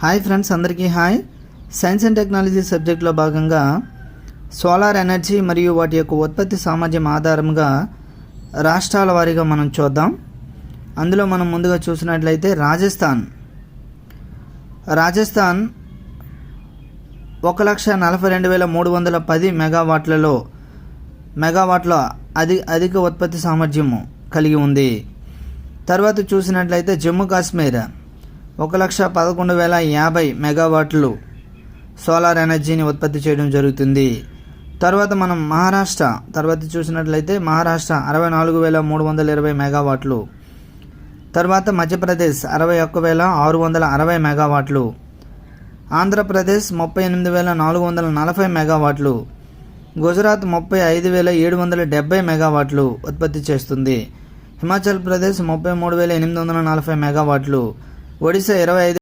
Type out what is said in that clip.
Hi friends, అందరికీ hi. Science and technology సబ్జెక్ట్లో భాగంగా సోలార్ ఎనర్జీ మరియు వాటి యొక్క ఉత్పత్తి సామర్థ్యం ఆధారంగా రాష్ట్రాల వారీగా మనం చూద్దాం. అందులో మనం ముందుగా చూసినట్లయితే రాజస్థాన్ 1,42,310 మెగావాట్ల అధిక ఉత్పత్తి సామర్థ్యము కలిగి ఉంది. తర్వాత చూసినట్లయితే జమ్మూ కాశ్మీర్ 1,11,050 మెగావాట్లు సోలార్ ఎనర్జీని ఉత్పత్తి చేయడం జరుగుతుంది. తర్వాత మనం మహారాష్ట్ర చూసినట్లయితే మహారాష్ట్ర 64,320 మెగావాట్లు. తర్వాత మధ్యప్రదేశ్ 61,660 మెగావాట్లు. ఆంధ్రప్రదేశ్ 38,440 మెగావాట్లు. గుజరాత్ 35,770 మెగావాట్లు ఉత్పత్తి చేస్తుంది. హిమాచల్ ప్రదేశ్ 33,840 మెగావాట్లు. ఒడిశా